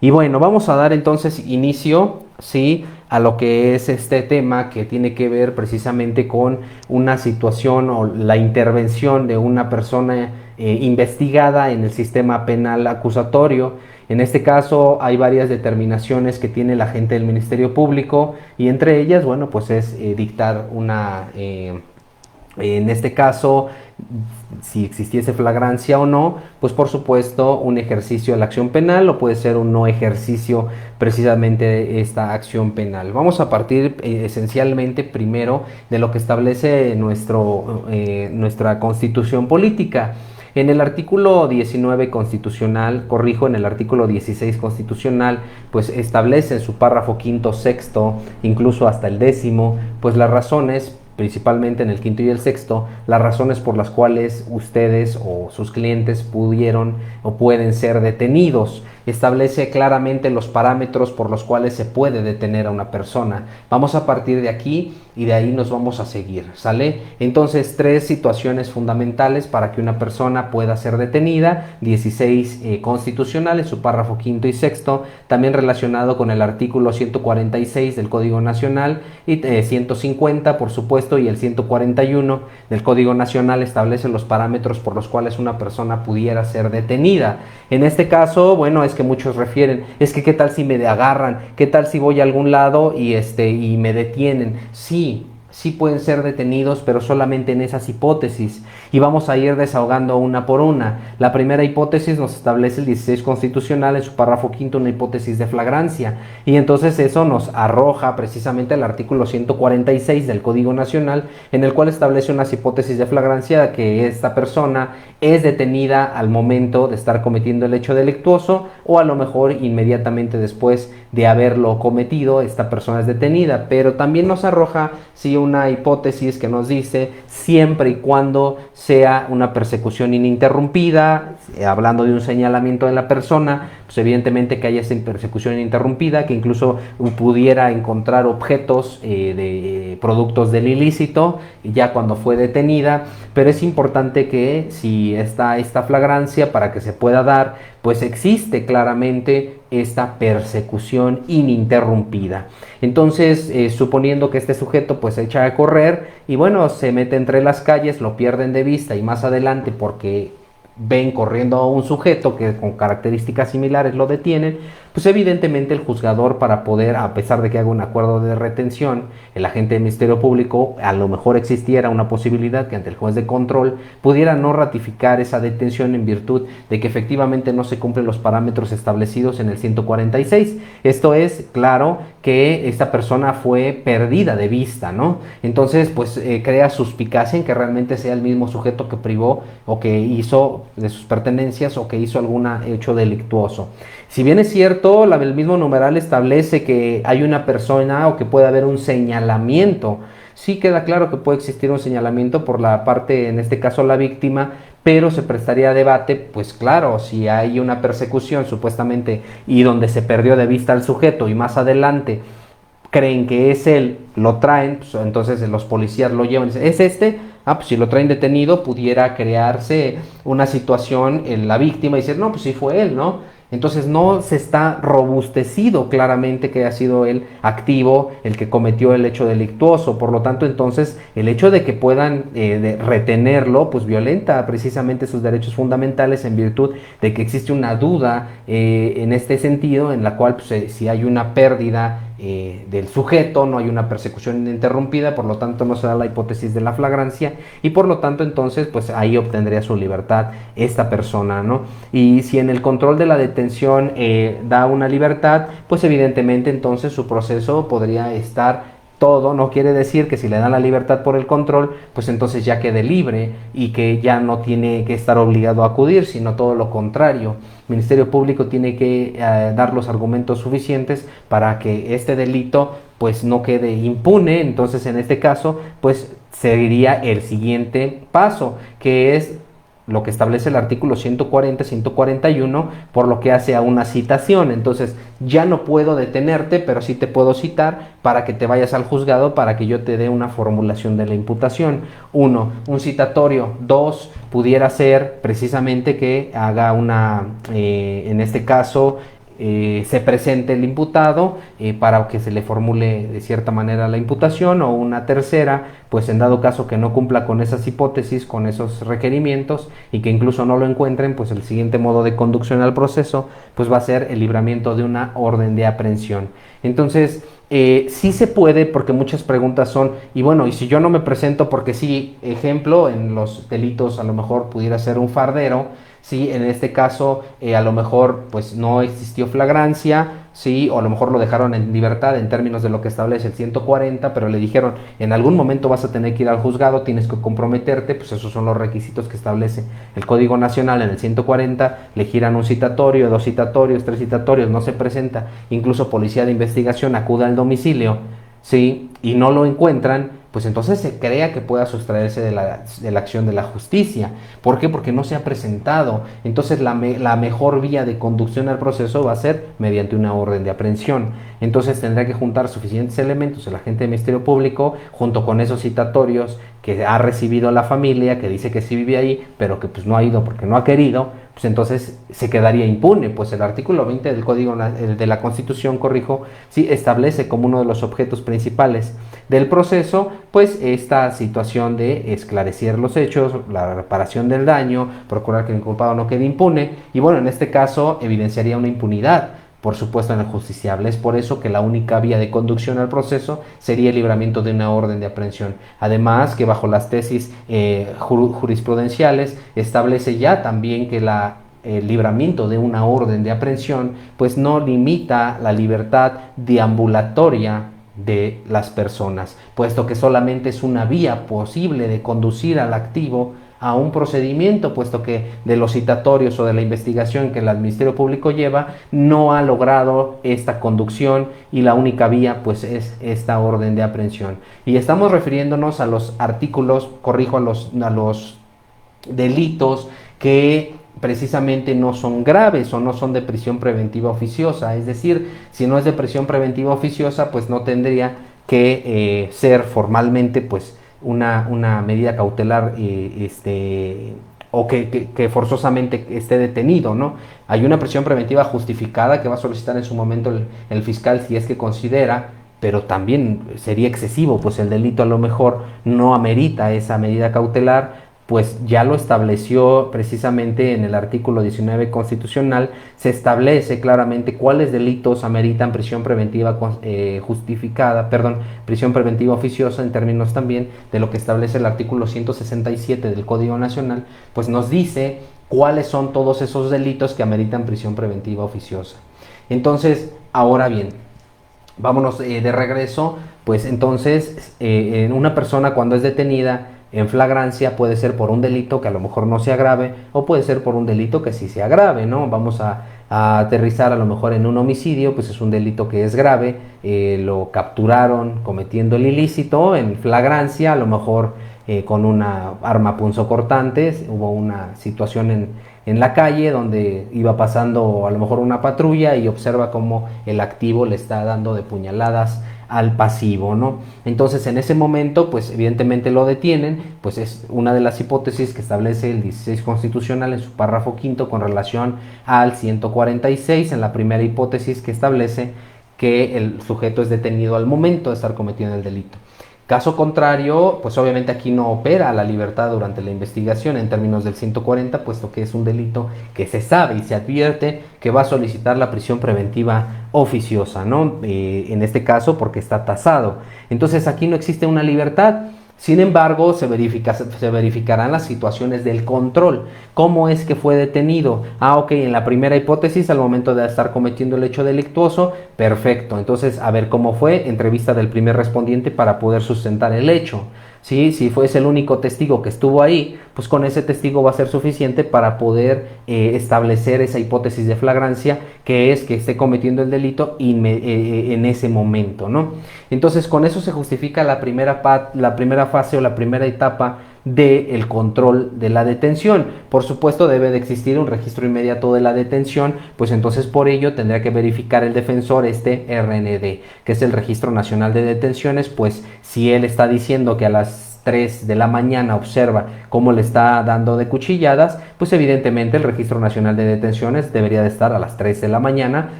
Y bueno, vamos a dar entonces inicio, sí, a lo que es este tema que tiene que ver precisamente con una situación o la intervención de una persona investigada en el sistema penal acusatorio. En este caso hay varias determinaciones que tiene la gente del Ministerio Público y entre ellas, bueno, pues es dictar en este caso, si existiese flagrancia o no, pues por supuesto un ejercicio de la acción penal o puede ser un no ejercicio precisamente de esta acción penal. Vamos a partir esencialmente primero de lo que establece nuestra constitución política. En el artículo 19 constitucional, corrijo, en el artículo 16 constitucional, pues establece en su párrafo quinto, sexto, incluso hasta el décimo, pues las razones, principalmente en el quinto y el sexto, las razones por las cuales ustedes o sus clientes pudieron o pueden ser detenidos. Establece claramente los parámetros por los cuales se puede detener a una persona. Vamos a partir de aquí y de ahí nos vamos a seguir, ¿sale? Entonces, tres situaciones fundamentales para que una persona pueda ser detenida: 16 constitucional en su párrafo quinto y sexto, también relacionado con el artículo 146 del Código Nacional y 150, por supuesto, y el 141 del Código Nacional establece los parámetros por los cuales una persona pudiera ser detenida. En este caso, bueno, es que muchos refieren, es que qué tal si me agarran, qué tal si voy a algún lado y me detienen. Sí, sí pueden ser detenidos, pero solamente en esas hipótesis. Y vamos a ir desahogando una por una. La primera hipótesis nos establece el 16 constitucional en su párrafo quinto, una hipótesis de flagrancia. Y entonces eso nos arroja precisamente el artículo 146 del Código Nacional, en el cual establece unas hipótesis de flagrancia, que esta persona es detenida al momento de estar cometiendo el hecho delictuoso o a lo mejor inmediatamente después de haberlo cometido, esta persona es detenida. Pero también nos arroja, sí, una hipótesis que nos dice siempre y cuando sea una persecución ininterrumpida, hablando de un señalamiento de la persona, pues evidentemente que haya esa persecución ininterrumpida, que incluso pudiera encontrar objetos de productos del ilícito ya cuando fue detenida. Pero es importante que si está esta flagrancia, para que se pueda dar, pues existe claramente esta persecución ininterrumpida. Entonces, suponiendo que este sujeto pues se echa a correr y bueno, se mete entre las calles, lo pierden de vista y más adelante, porque ven corriendo a un sujeto que con características similares lo detienen, pues evidentemente el juzgador, para poder, a pesar de que haga un acuerdo de retención, el agente del Ministerio Público, a lo mejor existiera una posibilidad que ante el juez de control pudiera no ratificar esa detención en virtud de que efectivamente no se cumplen los parámetros establecidos en el 146. Esto es, claro, que esta persona fue perdida de vista, ¿no? Entonces, pues crea suspicacia en que realmente sea el mismo sujeto que privó o que hizo de sus pertenencias o que hizo algún hecho delictuoso. Si bien es cierto, el mismo numeral establece que hay una persona o que puede haber un señalamiento, sí queda claro que puede existir un señalamiento por la parte, en este caso la víctima, pero se prestaría a debate, pues claro, si hay una persecución supuestamente y donde se perdió de vista al sujeto y más adelante creen que es él, lo traen, pues entonces los policías lo llevan y dicen, ¿es este? Ah, pues si lo traen detenido pudiera crearse una situación en la víctima y decir, no, pues sí fue él, ¿no? Entonces no se está robustecido claramente que ha sido el activo el que cometió el hecho delictuoso. Por lo tanto, entonces el hecho de que puedan retenerlo, pues violenta precisamente sus derechos fundamentales en virtud de que existe una duda en este sentido, en la cual pues, si hay una pérdida del sujeto, no hay una persecución ininterrumpida, por lo tanto no se da la hipótesis de la flagrancia y por lo tanto entonces pues ahí obtendría su libertad esta persona, ¿no? Y si en el control de la detención da una libertad, pues evidentemente entonces su proceso podría estar todo. No quiere decir que si le dan la libertad por el control, pues entonces ya quede libre y que ya no tiene que estar obligado a acudir, sino todo lo contrario. El Ministerio Público tiene que dar los argumentos suficientes para que este delito pues no quede impune. Entonces en este caso pues seguiría el siguiente paso, que es lo que establece el artículo 140, 141, por lo que hace a una citación. Entonces, ya no puedo detenerte, pero sí te puedo citar para que te vayas al juzgado para que yo te dé una formulación de la imputación. Uno, un citatorio. Dos, pudiera ser precisamente que haga una, en este caso, se presente el imputado para que se le formule de cierta manera la imputación, o una tercera, pues en dado caso que no cumpla con esas hipótesis, con esos requerimientos y que incluso no lo encuentren, pues el siguiente modo de conducción al proceso pues va a ser el libramiento de una orden de aprehensión. Entonces, sí se puede, porque muchas preguntas son, y bueno, y si yo no me presento, porque sí, ejemplo, en los delitos a lo mejor pudiera ser un fardero, sí, en este caso a lo mejor pues no existió flagrancia, sí, o a lo mejor lo dejaron en libertad en términos de lo que establece el 140, pero le dijeron, en algún momento vas a tener que ir al juzgado, tienes que comprometerte, pues esos son los requisitos que establece el Código Nacional en el 140, le giran un citatorio, 2 citatorios, 3 citatorios, no se presenta, incluso policía de investigación acude al domicilio, sí, y no lo encuentran, pues entonces se crea que pueda sustraerse de la acción de la justicia. ¿Por qué? Porque no se ha presentado. Entonces la mejor vía de conducción al proceso va a ser mediante una orden de aprehensión. Entonces tendrá que juntar suficientes elementos el agente de Ministerio Público junto con esos citatorios que ha recibido la familia, que dice que sí vive ahí, pero que pues no ha ido porque no ha querido, pues entonces se quedaría impune. Pues el artículo 20 del Código de la Constitución, corrijo, sí establece como uno de los objetos principales del proceso, pues esta situación de esclarecer los hechos, la reparación del daño, procurar que el inculpado no quede impune, y bueno, en este caso evidenciaría una impunidad, por supuesto, en el justiciable. Es por eso que la única vía de conducción al proceso sería el libramiento de una orden de aprehensión. Además, que bajo las tesis jurisprudenciales establece ya también que el libramiento de una orden de aprehensión pues no limita la libertad deambulatoria de las personas, puesto que solamente es una vía posible de conducir al activo a un procedimiento, puesto que de los citatorios o de la investigación que el Ministerio Público lleva no ha logrado esta conducción, y la única vía pues es esta orden de aprehensión. Y estamos refiriéndonos a los artículos, corrijo, a los delitos que precisamente no son graves o no son de prisión preventiva oficiosa. Es decir, si no es de prisión preventiva oficiosa, pues no tendría que ser formalmente pues una medida cautelar o que forzosamente esté detenido, ¿no? Hay una prisión preventiva justificada que va a solicitar en su momento el fiscal, si es que considera, pero también sería excesivo, pues el delito a lo mejor no amerita esa medida cautelar. Pues ya lo estableció precisamente en el artículo 19 constitucional, se establece claramente cuáles delitos ameritan prisión preventiva justificada, perdón, prisión preventiva oficiosa, en términos también de lo que establece el artículo 167 del Código Nacional, pues nos dice cuáles son todos esos delitos que ameritan prisión preventiva oficiosa. Entonces, ahora bien, vámonos de regreso, pues entonces en una persona cuando es detenida en flagrancia puede ser por un delito que a lo mejor no sea grave, o puede ser por un delito que sí sea grave, ¿no? Vamos a aterrizar a lo mejor en un homicidio, pues es un delito que es grave, lo capturaron cometiendo el ilícito en flagrancia, a lo mejor con una arma punzocortante, hubo una situación en la calle donde iba pasando a lo mejor una patrulla y observa cómo el activo le está dando de puñaladas al pasivo, ¿no? Entonces en ese momento pues evidentemente lo detienen, pues es una de las hipótesis que establece el 16 constitucional en su párrafo quinto con relación al 146, en la primera hipótesis que establece que el sujeto es detenido al momento de estar cometiendo el delito. Caso contrario, pues obviamente aquí no opera la libertad durante la investigación en términos del 140, puesto que es un delito que se sabe y se advierte que va a solicitar la prisión preventiva oficiosa, ¿no? En este caso porque está tasado. Entonces aquí no existe una libertad. Sin embargo, se verificarán las situaciones del control. ¿Cómo es que fue detenido? Ok, en la primera hipótesis, al momento de estar cometiendo el hecho delictuoso, perfecto. Entonces, a ver cómo fue, entrevista del primer respondiente para poder sustentar el hecho. ¿Sí? Si fuese el único testigo que estuvo ahí, pues con ese testigo va a ser suficiente para poder establecer esa hipótesis de flagrancia, que es que esté cometiendo el delito en ese momento, ¿no? Entonces con eso se justifica la primera fase o la primera etapa del control de la detención. Por supuesto debe de existir un registro inmediato de la detención, pues entonces por ello tendría que verificar el defensor este RND, que es el Registro Nacional de Detenciones, pues si él está diciendo que a las 3 de la mañana observa cómo le está dando de cuchilladas, pues evidentemente el Registro Nacional de Detenciones debería de estar a las 3 de la mañana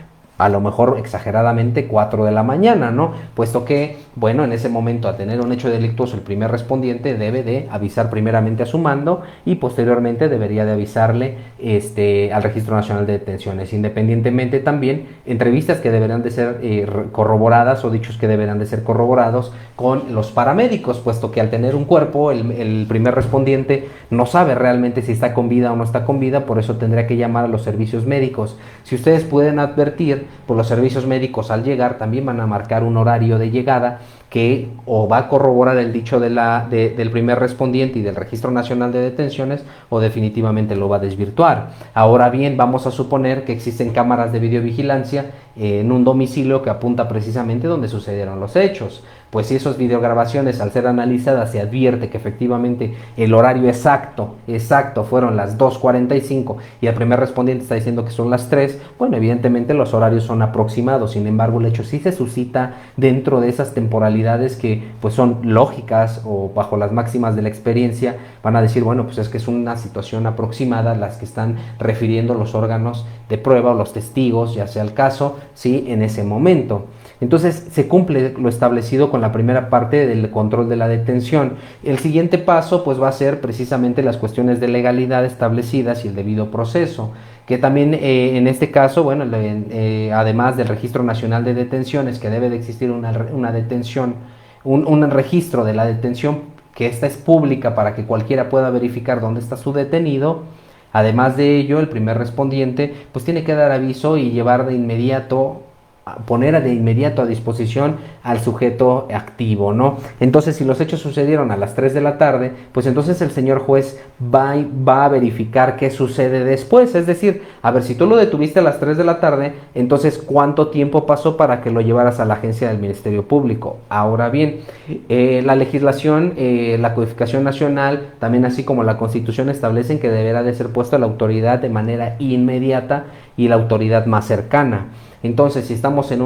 a lo mejor exageradamente 4 de la mañana, ¿no? Puesto que, bueno, en ese momento, al tener un hecho delictuoso, el primer respondiente debe de avisar primeramente a su mando y posteriormente debería de avisarle al Registro Nacional de Detenciones. Independientemente también, entrevistas que deberán de ser corroboradas o dichos que deberán de ser corroborados con los paramédicos, puesto que al tener un cuerpo, el primer respondiente no sabe realmente si está con vida o no está con vida, por eso tendría que llamar a los servicios médicos. Si ustedes pueden advertir, pues los servicios médicos al llegar también van a marcar un horario de llegada que o va a corroborar el dicho del primer respondiente y del Registro Nacional de Detenciones o definitivamente lo va a desvirtuar. Ahora bien, vamos a suponer que existen cámaras de videovigilancia en un domicilio que apunta precisamente donde sucedieron los hechos. Pues si esas videograbaciones al ser analizadas se advierte que efectivamente el horario exacto fueron las 2:45 y el primer respondiente está diciendo que son las 3, bueno, evidentemente los horarios son aproximados, sin embargo el hecho sí se suscita dentro de esas temporalidades que pues son lógicas o bajo las máximas de la experiencia van a decir, bueno, pues es que es una situación aproximada las que están refiriendo los órganos de prueba o los testigos, ya sea el caso, sí, en ese momento. Entonces se cumple lo establecido con la primera parte del control de la detención. El siguiente paso pues va a ser precisamente las cuestiones de legalidad establecidas y el debido proceso, que también en este caso, bueno, además del Registro Nacional de Detenciones, que debe de existir una detención, un registro de la detención, que esta es pública para que cualquiera pueda verificar dónde está su detenido. Además de ello, el primer respondiente pues tiene que dar aviso y llevar de inmediato, poner de inmediato a disposición al sujeto activo, ¿no? Entonces, si los hechos sucedieron a las 3 de la tarde, pues entonces el señor juez va a verificar qué sucede después, es decir, a ver, si tú lo detuviste a las 3 de la tarde, entonces, ¿cuánto tiempo pasó para que lo llevaras a la agencia del Ministerio Público? Ahora bien, la legislación, la codificación nacional, también así como la Constitución establecen que deberá de ser puesto a la autoridad de manera inmediata y la autoridad más cercana. Entonces, si estamos en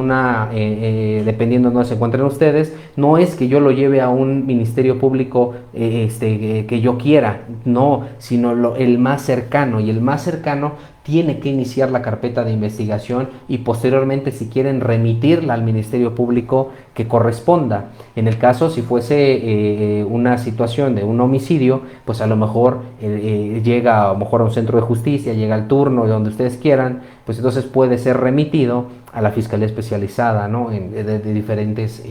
dependiendo de dónde se encuentren ustedes, no es que yo lo lleve a un ministerio público que yo quiera, no, sino el más cercano, y el más cercano tiene que iniciar la carpeta de investigación y posteriormente, si quieren, remitirla al Ministerio Público que corresponda. En el caso, si fuese una situación de un homicidio, pues a lo mejor llega a lo mejor a un centro de justicia, llega al turno de donde ustedes quieran, pues entonces puede ser remitido a la Fiscalía Especializada, ¿no? De diferentes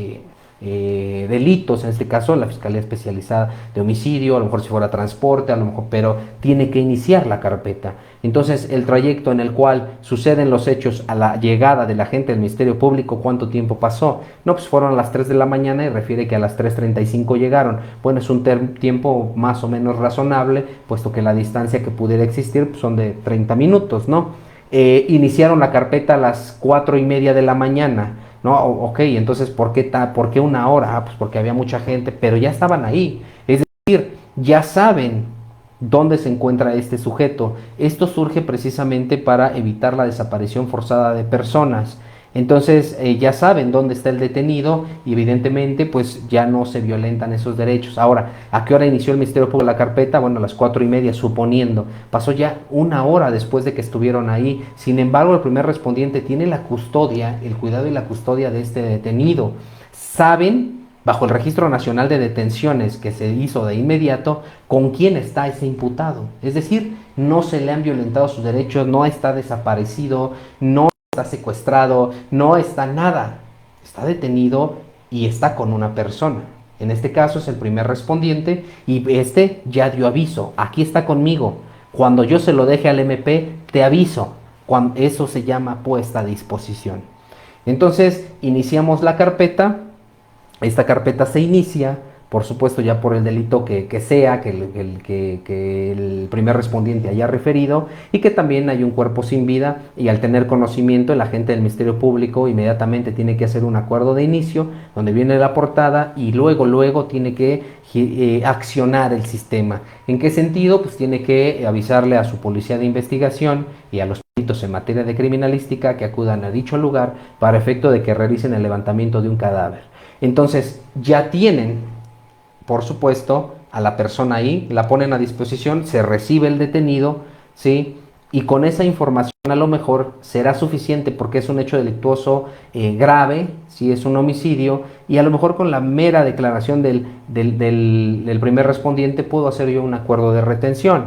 delitos, en este caso la Fiscalía Especializada de Homicidio, a lo mejor si fuera transporte, a lo mejor, pero tiene que iniciar la carpeta. Entonces, el trayecto en el cual suceden los hechos a la llegada del agente del Ministerio Público, ¿cuánto tiempo pasó? No, pues fueron a las 3 de la mañana y refiere que a las 3:35 llegaron. Bueno, es un tiempo más o menos razonable, puesto que la distancia que pudiera existir pues, son de 30 minutos, ¿no? Iniciaron la carpeta a las 4:30 de la mañana. No, ok, entonces ¿por qué una hora? Pues porque había mucha gente, pero ya estaban ahí. Es decir, ya saben dónde se encuentra este sujeto. Esto surge precisamente para evitar la desaparición forzada de personas. Entonces ya saben dónde está el detenido y evidentemente pues ya no se violentan esos derechos. Ahora, ¿a qué hora inició el Ministerio Público la carpeta? Bueno, a las 4:30, suponiendo. Pasó ya una hora después de que estuvieron ahí. Sin embargo, el primer respondiente tiene la custodia, el cuidado y la custodia de este detenido. Saben, bajo el Registro Nacional de Detenciones que se hizo de inmediato, con quién está ese imputado. Es decir, no se le han violentado sus derechos, no está desaparecido, no está secuestrado, no está nada, está detenido y está con una persona. En este caso es el primer respondiente y este ya dio aviso, aquí está conmigo, cuando yo se lo deje al MP te aviso, cuando eso se llama puesta a disposición. Entonces iniciamos la carpeta, esta carpeta se inicia, por supuesto ya por el delito que sea, que el primer respondiente haya referido y que también hay un cuerpo sin vida y al tener conocimiento el agente del Ministerio Público inmediatamente tiene que hacer un acuerdo de inicio donde viene la portada y luego tiene que accionar el sistema. ¿En qué sentido? Pues tiene que avisarle a su policía de investigación y a los peritos en materia de criminalística que acudan a dicho lugar para efecto de que realicen el levantamiento de un cadáver. Entonces ya tienen, por supuesto, a la persona ahí, la ponen a disposición, se recibe el detenido, ¿sí? y con esa información a lo mejor será suficiente porque es un hecho delictuoso grave, si es un homicidio, y a lo mejor con la mera declaración del primer respondiente puedo hacer yo un acuerdo de retención.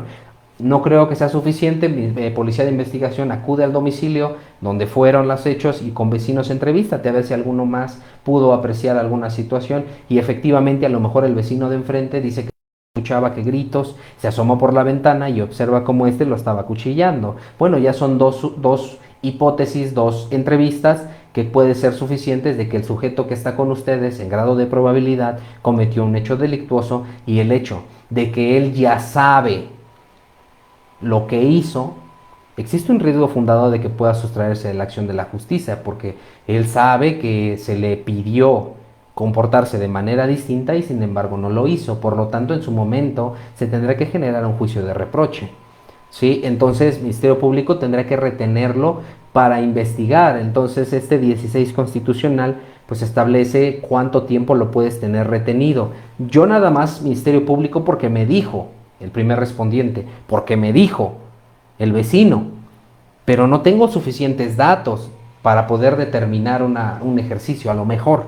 No creo que sea suficiente, mi policía de investigación acude al domicilio donde fueron los hechos y con vecinos entrevístate a ver si alguno más pudo apreciar alguna situación y efectivamente a lo mejor el vecino de enfrente dice que escuchaba que gritos, se asomó por la ventana y observa cómo este lo estaba acuchillando. Bueno, ya son dos hipótesis, dos entrevistas que pueden ser suficientes de que el sujeto que está con ustedes en grado de probabilidad cometió un hecho delictuoso y el hecho de que él ya sabe lo que hizo, existe un riesgo fundado de que pueda sustraerse de la acción de la justicia, porque él sabe que se le pidió comportarse de manera distinta y sin embargo no lo hizo. Por lo tanto, en su momento se tendrá que generar un juicio de reproche. ¿Sí? Entonces, el Ministerio Público tendrá que retenerlo para investigar. Entonces, este 16 constitucional pues establece cuánto tiempo lo puedes tener retenido. Yo nada más Ministerio Público porque me dijo el primer respondiente, porque me dijo el vecino, pero no tengo suficientes datos para poder determinar un ejercicio, a lo mejor,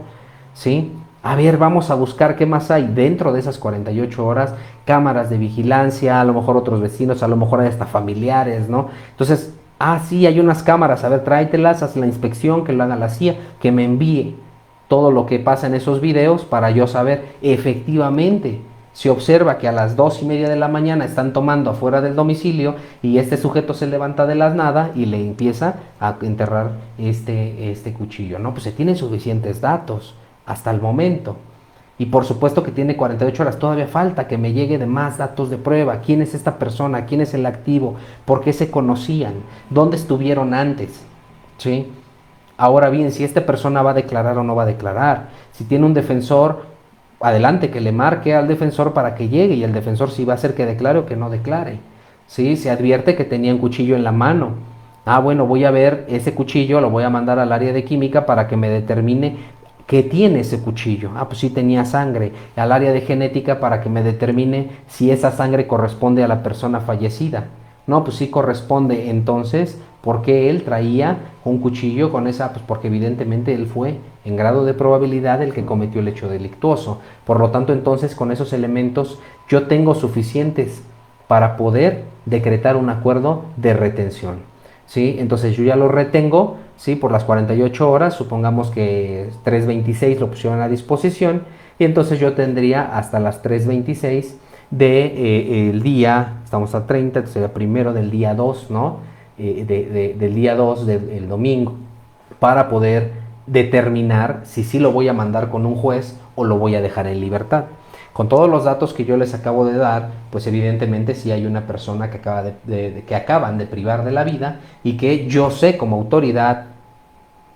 ¿sí? A ver, vamos a buscar qué más hay dentro de esas 48 horas, cámaras de vigilancia, a lo mejor otros vecinos, a lo mejor hay hasta familiares, ¿no? Entonces, sí, hay unas cámaras, a ver, tráetelas, haz la inspección, que lo haga la CIA, que me envíe todo lo que pasa en esos videos para yo saber efectivamente. Se observa que a las 2:30 de la mañana están tomando afuera del domicilio y este sujeto se levanta de la nada y le empieza a enterrar este cuchillo, ¿no? Pues se tienen suficientes datos hasta el momento. Y por supuesto que tiene 48 horas, todavía falta que me llegue de más datos de prueba. ¿Quién es esta persona? ¿Quién es el activo? ¿Por qué se conocían? ¿Dónde estuvieron antes? ¿Sí? Ahora bien, si esta persona va a declarar o no va a declarar, si tiene un defensor, adelante, que le marque al defensor para que llegue y el defensor si va a hacer que declare o que no declare. ¿Sí? Se advierte que tenía un cuchillo en la mano. Bueno, voy a ver ese cuchillo, lo voy a mandar al área de química para que me determine qué tiene ese cuchillo. Pues sí tenía sangre. Al área de genética para que me determine si esa sangre corresponde a la persona fallecida. No, pues sí corresponde. Entonces, ¿por qué él traía un cuchillo con esa? Pues porque evidentemente él fue en grado de probabilidad el que cometió el hecho delictuoso. Por lo tanto, entonces, con esos elementos yo tengo suficientes para poder decretar un acuerdo de retención. ¿Sí? Entonces yo ya lo retengo, ¿sí? Por las 48 horas, supongamos que 3:26 lo pusieron a disposición, y entonces yo tendría hasta las 3:26 del día, estamos a 30, sería primero del día 2, ¿no? Del día 2 del domingo, para poder determinar si sí lo voy a mandar con un juez o lo voy a dejar en libertad. Con todos los datos que yo les acabo de dar, pues evidentemente sí hay una persona que, que acaban de privar de la vida y que yo sé como autoridad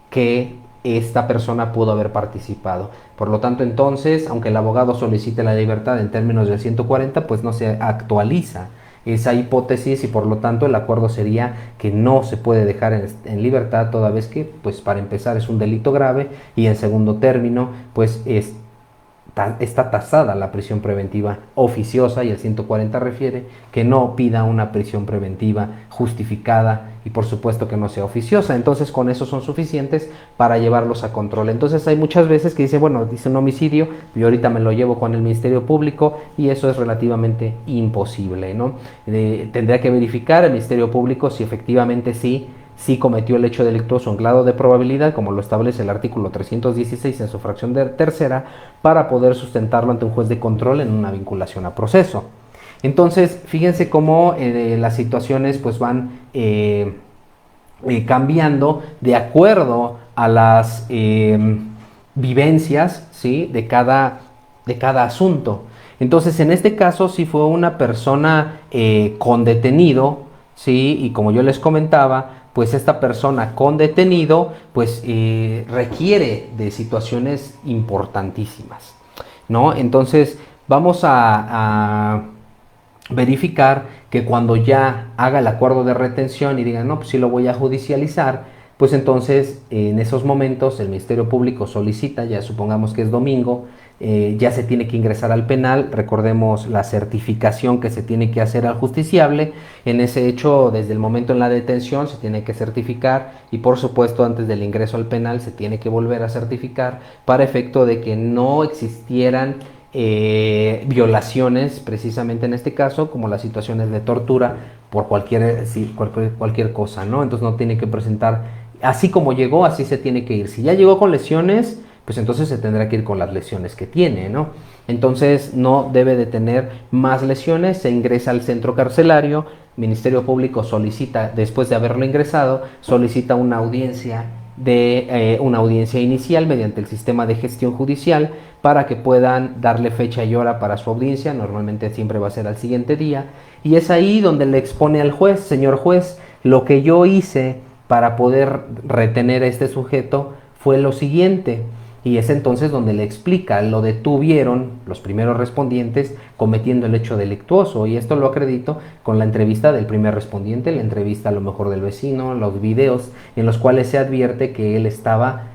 que esta persona pudo haber participado. Por lo tanto, entonces, aunque el abogado solicite la libertad en términos del 140, pues no se actualiza esa hipótesis y por lo tanto el acuerdo sería que no se puede dejar en libertad toda vez que, pues para empezar, es un delito grave y en segundo término, pues está tasada la prisión preventiva oficiosa y el 140 refiere que no pida una prisión preventiva justificada y por supuesto que no sea oficiosa. Entonces con eso son suficientes para llevarlos a control. Entonces hay muchas veces que dice, bueno, dice un homicidio, yo ahorita me lo llevo con el Ministerio Público y eso es relativamente imposible, ¿no? Tendría que verificar el Ministerio Público si efectivamente sí cometió el hecho delictuoso en grado de probabilidad, como lo establece el artículo 316 en su fracción tercera, para poder sustentarlo ante un juez de control en una vinculación a proceso. Entonces, fíjense cómo las situaciones pues van cambiando de acuerdo a las vivencias, ¿sí? de cada asunto. Entonces, en este caso, si fue una persona con detenido, ¿sí? Y como yo les comentaba, pues esta persona con detenido, pues requiere de situaciones importantísimas, ¿no? Entonces, vamos a verificar que cuando ya haga el acuerdo de retención y diga, no, pues sí lo voy a judicializar, pues entonces en esos momentos el Ministerio Público solicita, ya supongamos que es domingo, ya se tiene que ingresar al penal, recordemos la certificación que se tiene que hacer al justiciable, en ese hecho desde el momento en la detención se tiene que certificar y por supuesto antes del ingreso al penal se tiene que volver a certificar para efecto de que no existieran violaciones, precisamente en este caso, como las situaciones de tortura por cualquier cosa, ¿no? Entonces no tiene que presentar, así como llegó, así se tiene que ir. Si ya llegó con lesiones, pues entonces se tendrá que ir con las lesiones que tiene, ¿no? Entonces no debe de tener más lesiones, se ingresa al centro carcelario, Ministerio Público solicita, después de haberlo ingresado, solicita una audiencia inicial mediante el sistema de gestión judicial para que puedan darle fecha y hora para su audiencia, normalmente siempre va a ser al siguiente día, y es ahí donde le expone al juez, señor juez, lo que yo hice para poder retener a este sujeto fue lo siguiente, y es entonces donde le explica, lo detuvieron los primeros respondientes cometiendo el hecho delictuoso, y esto lo acredito con la entrevista del primer respondiente, la entrevista a lo mejor del vecino, los videos en los cuales se advierte que él estaba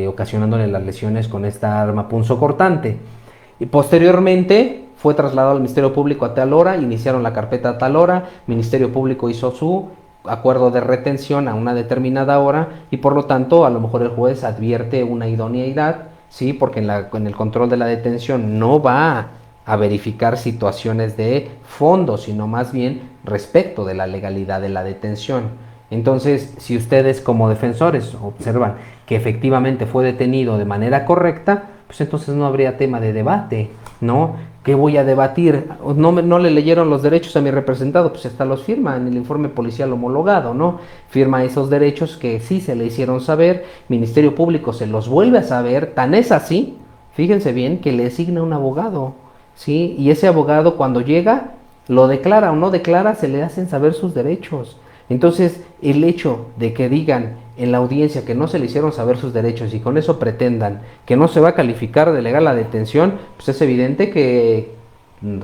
ocasionándole las lesiones con esta arma punzocortante. Y posteriormente fue trasladado al Ministerio Público a tal hora, iniciaron la carpeta a tal hora, Ministerio Público hizo su acuerdo de retención a una determinada hora y por lo tanto a lo mejor el juez advierte una idoneidad, ¿sí? Porque en el control de la detención no va a verificar situaciones de fondo, sino más bien respecto de la legalidad de la detención. Entonces, si ustedes como defensores observan que efectivamente fue detenido de manera correcta, pues entonces no habría tema de debate, ¿no? ¿Qué voy a debatir? No le leyeron los derechos a mi representado, pues hasta los firma en el informe policial homologado, ¿no? Firma esos derechos que sí se le hicieron saber, Ministerio Público se los vuelve a saber, tan es así, fíjense bien, que le asigna un abogado, ¿sí? Y ese abogado cuando llega, lo declara o no declara, se le hacen saber sus derechos. Entonces, el hecho de que digan en la audiencia que no se le hicieron saber sus derechos y con eso pretendan que no se va a calificar de legal la detención, pues es evidente que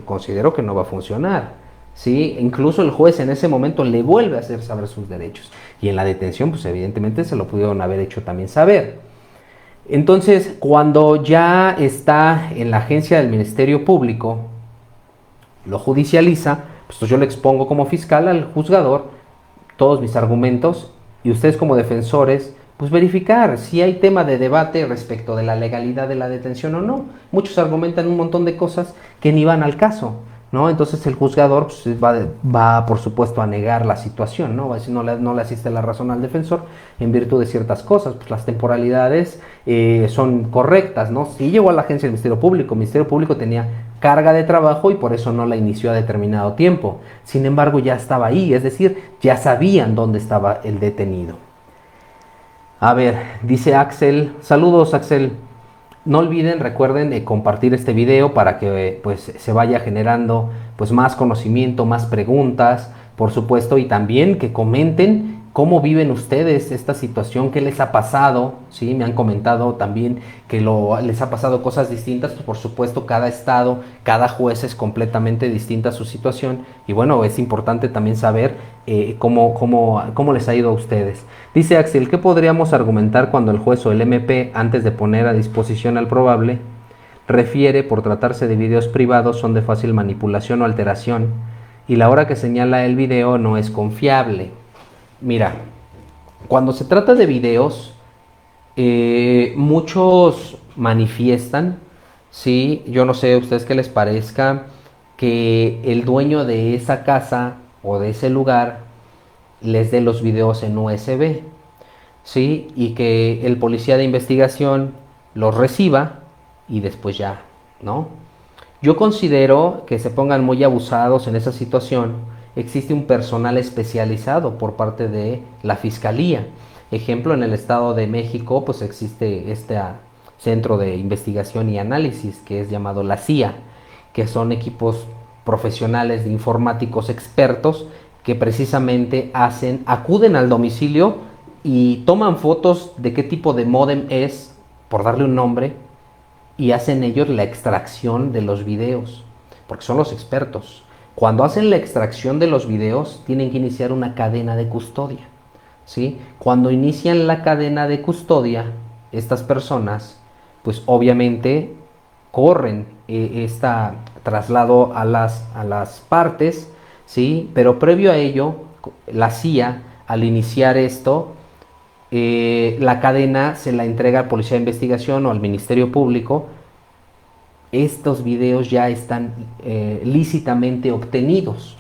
considero que no va a funcionar. ¿Sí? Incluso el juez en ese momento le vuelve a hacer saber sus derechos. Y en la detención, pues evidentemente se lo pudieron haber hecho también saber. Entonces, cuando ya está en la agencia del Ministerio Público, lo judicializa, pues yo le expongo como fiscal al juzgador todos mis argumentos y ustedes como defensores, pues verificar si hay tema de debate respecto de la legalidad de la detención o no. Muchos argumentan un montón de cosas que ni van al caso, ¿no? Entonces el juzgador pues, va por supuesto a negar la situación, ¿no? Va a decir, no le asiste la razón al defensor en virtud de ciertas cosas, pues las temporalidades son correctas, ¿no? Si llegó a la agencia del el Ministerio Público tenía carga de trabajo y por eso no la inició a determinado tiempo. Sin embargo, ya estaba ahí, es decir, ya sabían dónde estaba el detenido. A ver, dice Axel, saludos Axel. No olviden, recuerden compartir este video para que pues se vaya generando pues más conocimiento, más preguntas, por supuesto, y también que comenten cómo viven ustedes esta situación, qué les ha pasado, ¿sí? Me han comentado también que les ha pasado cosas distintas, pues por supuesto cada estado, cada juez es completamente distinta a su situación y bueno, es importante también saber cómo les ha ido a ustedes. Dice Axel, ¿qué podríamos argumentar cuando el juez o el MP, antes de poner a disposición al probable, refiere por tratarse de videos privados son de fácil manipulación o alteración y la hora que señala el video no es confiable? Mira, cuando se trata de videos, muchos manifiestan, sí, yo no sé a ustedes qué les parezca, que el dueño de esa casa o de ese lugar les dé los videos en USB, sí, y que el policía de investigación los reciba y después ya, ¿no? Yo considero que se pongan muy abusados en esa situación. Existe un personal especializado por parte de la Fiscalía. Ejemplo, en el Estado de México, pues existe este Centro de Investigación y Análisis, que es llamado la CIA, que son equipos profesionales de informáticos expertos que precisamente acuden al domicilio y toman fotos de qué tipo de módem es, por darle un nombre, y hacen ellos la extracción de los videos, porque son los expertos. Cuando hacen la extracción de los videos, tienen que iniciar una cadena de custodia, ¿sí? Cuando inician la cadena de custodia, estas personas, pues obviamente corren este traslado a las partes, ¿sí? Pero previo a ello, la CIA, al iniciar esto, la cadena se la entrega al Policía de Investigación o al Ministerio Público. Estos videos ya están lícitamente obtenidos.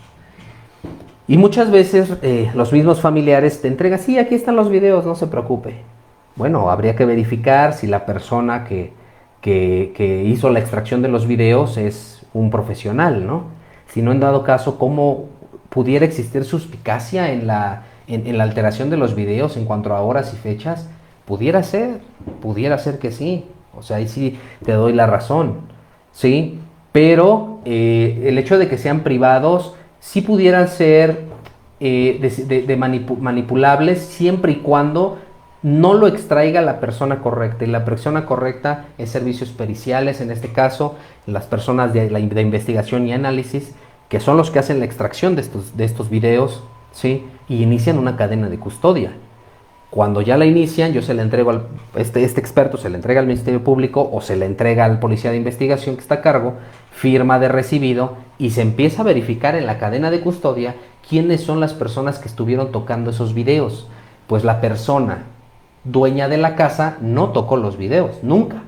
Y muchas veces los mismos familiares te entregan, sí, aquí están los videos, no se preocupe. Bueno, habría que verificar si la persona que hizo la extracción de los videos es un profesional, ¿no? Si no, en dado caso, ¿cómo pudiera existir suspicacia en la alteración de los videos en cuanto a horas y fechas? Pudiera ser que sí. O sea, ahí sí te doy la razón, ¿sí? Pero el hecho de que sean privados sí pudieran ser manipulables siempre y cuando no lo extraiga la persona correcta. Y la persona correcta es servicios periciales, en este caso, las personas de investigación y análisis, que son los que hacen la extracción de estos videos, ¿sí? Y inician una cadena de custodia. Cuando ya la inician, yo se la entrego este experto se le entrega al Ministerio Público o se le entrega al policía de investigación que está a cargo, firma de recibido y se empieza a verificar en la cadena de custodia quiénes son las personas que estuvieron tocando esos videos. Pues la persona dueña de la casa no tocó los videos, nunca.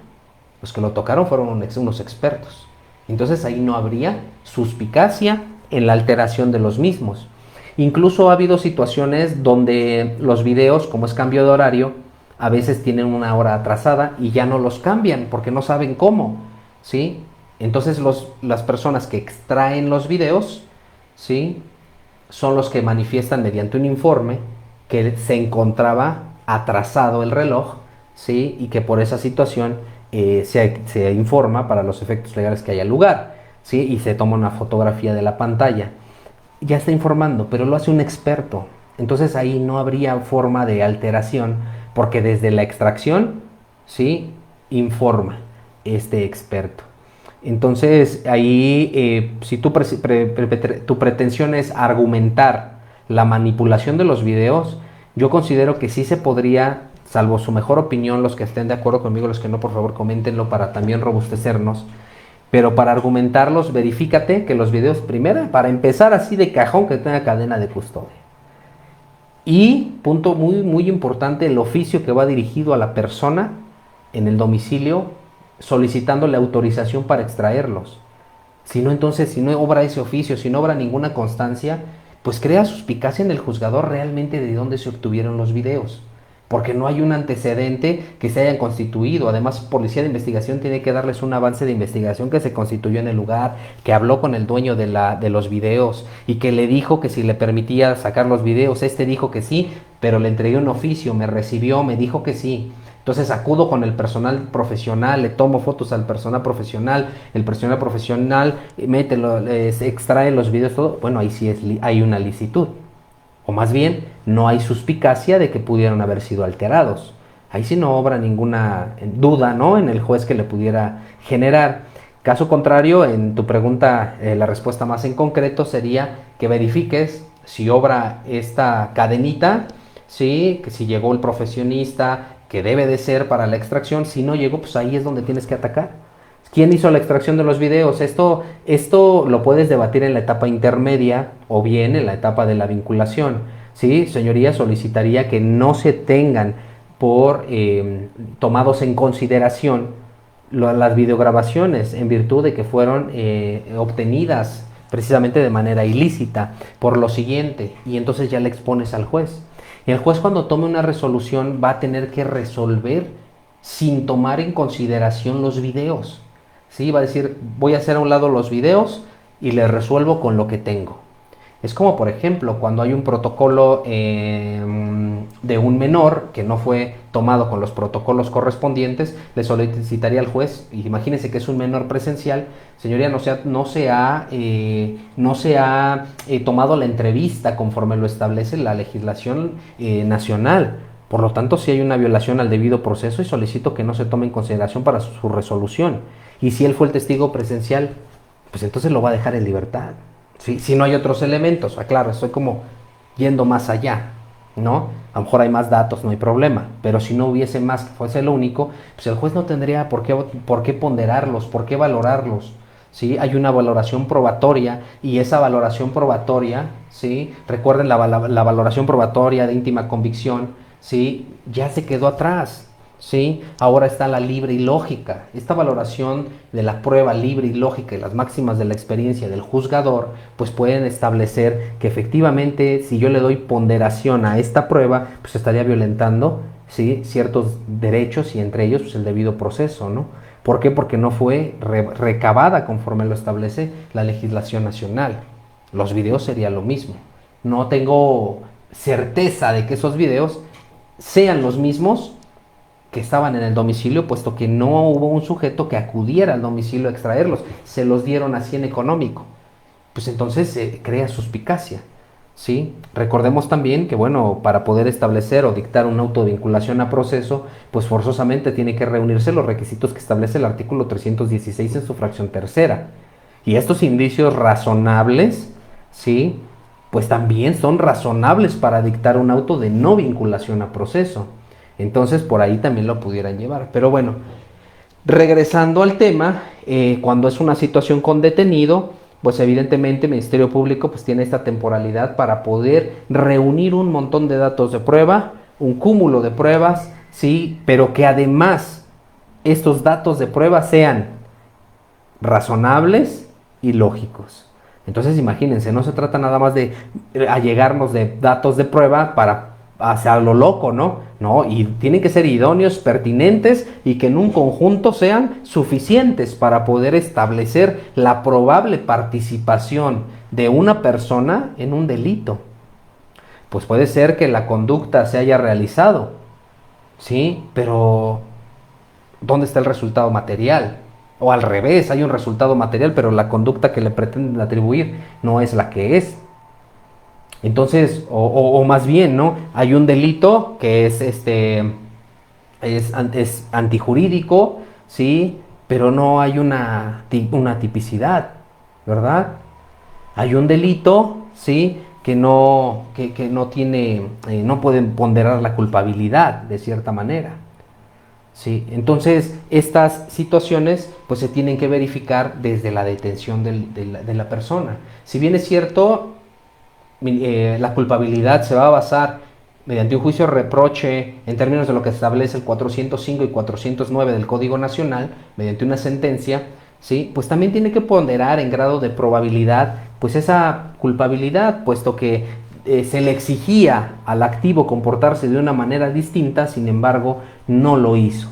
Los que lo tocaron fueron unos expertos. Entonces ahí no habría suspicacia en la alteración de los mismos. Incluso ha habido situaciones donde los videos, como es cambio de horario, a veces tienen una hora atrasada y ya no los cambian porque no saben cómo, ¿sí? Entonces las personas que extraen los videos, ¿sí? Son los que manifiestan mediante un informe que se encontraba atrasado el reloj, ¿sí? Y que por esa situación se informa para los efectos legales que haya lugar, ¿sí? Y se toma una fotografía de la pantalla. Ya está informando, pero lo hace un experto. Entonces ahí no habría forma de alteración, porque desde la extracción, ¿sí? Informa este experto. Entonces ahí, si tu pretensión es argumentar la manipulación de los videos, yo considero que sí se podría, salvo su mejor opinión, los que estén de acuerdo conmigo, los que no, por favor, coméntenlo para también robustecernos. Pero para argumentarlos, verifícate que los videos, primero, para empezar así de cajón, que tenga cadena de custodia. Y, punto muy, muy importante, el oficio que va dirigido a la persona en el domicilio solicitándole autorización para extraerlos. Si no, entonces, si no obra ese oficio, si no obra ninguna constancia, pues crea suspicacia en el juzgador realmente de dónde se obtuvieron los videos. Porque no hay un antecedente que se hayan constituido. Además, policía de investigación tiene que darles un avance de investigación que se constituyó en el lugar, que habló con el dueño de los videos y que le dijo que si le permitía sacar los videos. Este dijo que sí, pero le entregué un oficio, me recibió, me dijo que sí. Entonces acudo con el personal profesional, le tomo fotos al personal profesional, el personal profesional extrae los videos, todo. Bueno, ahí sí hay una licitud. O más bien, no hay suspicacia de que pudieran haber sido alterados. Ahí sí no obra ninguna duda, ¿no? En el juez que le pudiera generar. Caso contrario, en tu pregunta, la respuesta más en concreto sería que verifiques si obra esta cadenita, ¿sí? Que si llegó el profesionista, que debe de ser para la extracción. Si no llegó, pues ahí es donde tienes que atacar. ¿Quién hizo la extracción de los videos? Esto lo puedes debatir en la etapa intermedia o bien en la etapa de la vinculación. ¿Sí? Señoría, solicitaría que no se tengan por tomados en consideración las videograbaciones en virtud de que fueron obtenidas precisamente de manera ilícita por lo siguiente, y entonces ya le expones al juez. Y el juez, cuando tome una resolución, va a tener que resolver sin tomar en consideración los videos. ¿Sí? Va a decir, voy a hacer a un lado los videos y les resuelvo con lo que tengo. Es como, por ejemplo, cuando hay un protocolo de un menor que no fue tomado con los protocolos correspondientes, le solicitaría al juez, imagínense que es un menor presencial, señoría, no se ha tomado la entrevista conforme lo establece la legislación nacional. Por lo tanto, si hay una violación al debido proceso y solicito que no se tome en consideración para su resolución. Y si él fue el testigo presencial, pues entonces lo va a dejar en libertad. ¿Sí? Si no hay otros elementos, aclaro, estoy como yendo más allá. ¿no? A lo mejor hay más datos, no hay problema, pero si no hubiese más, que fuese lo único, pues el juez no tendría por qué ponderarlos, por qué valorarlos, ¿sí? Hay una valoración probatoria y esa valoración probatoria, ¿sí? Recuerden la valoración probatoria de íntima convicción, ¿sí? Ya se quedó atrás, ¿sí? Ahora está la libre y lógica. Esta valoración de la prueba libre y lógica y las máximas de la experiencia del juzgador, pues pueden establecer que efectivamente si yo le doy ponderación a esta prueba, pues estaría violentando, ¿sí? Ciertos derechos y entre ellos pues, el debido proceso, ¿no? ¿Por qué? Porque no fue recabada conforme lo establece la legislación nacional. Los videos sería lo mismo. No tengo certeza de que esos videos sean los mismos que estaban en el domicilio, puesto que no hubo un sujeto que acudiera al domicilio a extraerlos, se los dieron así en económico. Pues entonces se crea suspicacia, ¿sí? Recordemos también que, bueno, para poder establecer o dictar un auto de vinculación a proceso, pues forzosamente tiene que reunirse los requisitos que establece el artículo 316 en su fracción tercera. Y estos indicios razonables, ¿sí? Pues también son razonables para dictar un auto de no vinculación a proceso. Entonces por ahí también lo pudieran llevar. Pero bueno, regresando al tema, cuando es una situación con detenido, pues evidentemente el Ministerio Público pues tiene esta temporalidad para poder reunir un montón de datos de prueba, un cúmulo de pruebas, sí, pero que además estos datos de prueba sean razonables y lógicos. Entonces imagínense, no se trata nada más de allegarnos de datos de prueba para hacer lo loco, ¿no? No, y tienen que ser idóneos, pertinentes y que en un conjunto sean suficientes para poder establecer la probable participación de una persona en un delito. Pues puede ser que la conducta se haya realizado, ¿sí? Pero ¿dónde está el resultado material? O al revés, hay un resultado material, pero la conducta que le pretenden atribuir no es la que es. Entonces, o más bien, ¿no? Hay un delito que es antijurídico, ¿sí? Pero no hay una tipicidad, ¿verdad? Hay un delito, ¿sí? Que no tiene, no pueden ponderar la culpabilidad de cierta manera. Sí, entonces estas situaciones pues se tienen que verificar desde la detención de la persona. Si bien es cierto, la culpabilidad se va a basar mediante un juicio reproche en términos de lo que establece el 405 y 409 del Código Nacional, mediante una sentencia, ¿sí? Pues también tiene que ponderar en grado de probabilidad pues esa culpabilidad, puesto que se le exigía al activo comportarse de una manera distinta, sin embargo, no lo hizo,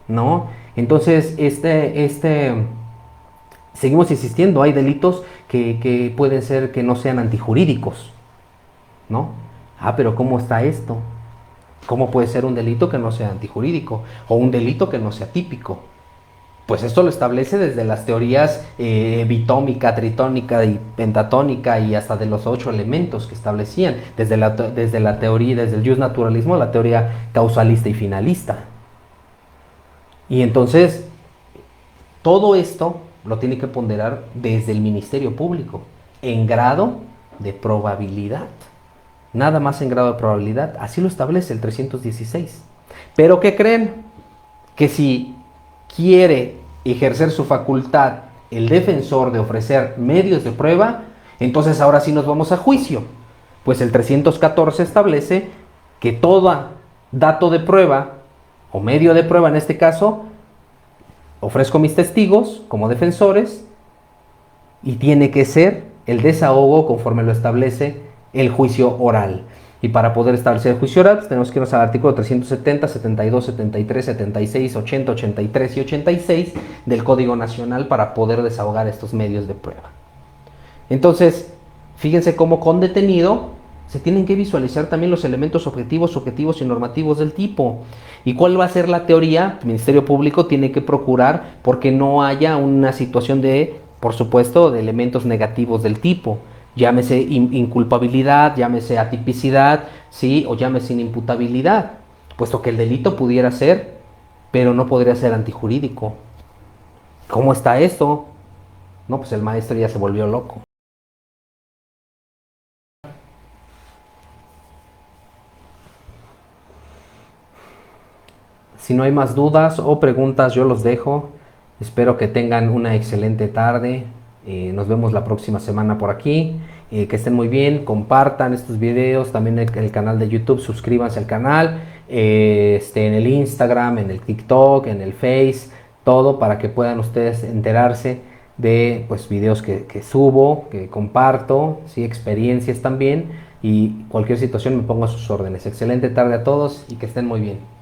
¿no? Entonces, seguimos insistiendo, hay delitos que pueden ser que no sean antijurídicos, ¿no? Ah, pero ¿cómo está esto? ¿Cómo puede ser un delito que no sea antijurídico o un delito que no sea típico? Pues esto lo establece desde las teorías bitómica, tritónica y pentatónica y hasta de los 8 elementos que establecían, desde la teoría, desde el justnaturalismo, la teoría causalista y finalista. Y entonces, todo esto lo tiene que ponderar desde el Ministerio Público, en grado de probabilidad. Nada más en grado de probabilidad. Así lo establece el 316. Pero ¿qué creen? Que si quiere ejercer su facultad el defensor de ofrecer medios de prueba, entonces ahora sí nos vamos a juicio. Pues el 314 establece que todo dato de prueba, o medio de prueba en este caso, ofrezco mis testigos como defensores y tiene que ser el desahogo conforme lo establece el juicio oral. Y para poder establecer el juicio oral, pues tenemos que irnos al artículo 370, 72, 73, 76, 80, 83 y 86 del Código Nacional para poder desahogar estos medios de prueba. Entonces, fíjense cómo con detenido se tienen que visualizar también los elementos objetivos, subjetivos y normativos del tipo. ¿Y cuál va a ser la teoría? El Ministerio Público tiene que procurar porque no haya una situación de, por supuesto, de elementos negativos del tipo. Llámese inculpabilidad, llámese atipicidad, ¿sí? O llámese inimputabilidad, puesto que el delito pudiera ser, pero no podría ser antijurídico. ¿Cómo está esto? No, pues el maestro ya se volvió loco. Si no hay más dudas o preguntas, yo los dejo. Espero que tengan una excelente tarde. Nos vemos la próxima semana por aquí. Que estén muy bien, compartan estos videos, también el canal de YouTube, suscríbanse al canal, en el Instagram, en el TikTok, en el Face, todo para que puedan ustedes enterarse de pues videos que subo, que comparto, ¿sí? Experiencias también, y cualquier situación me pongo a sus órdenes. Excelente tarde a todos y que estén muy bien.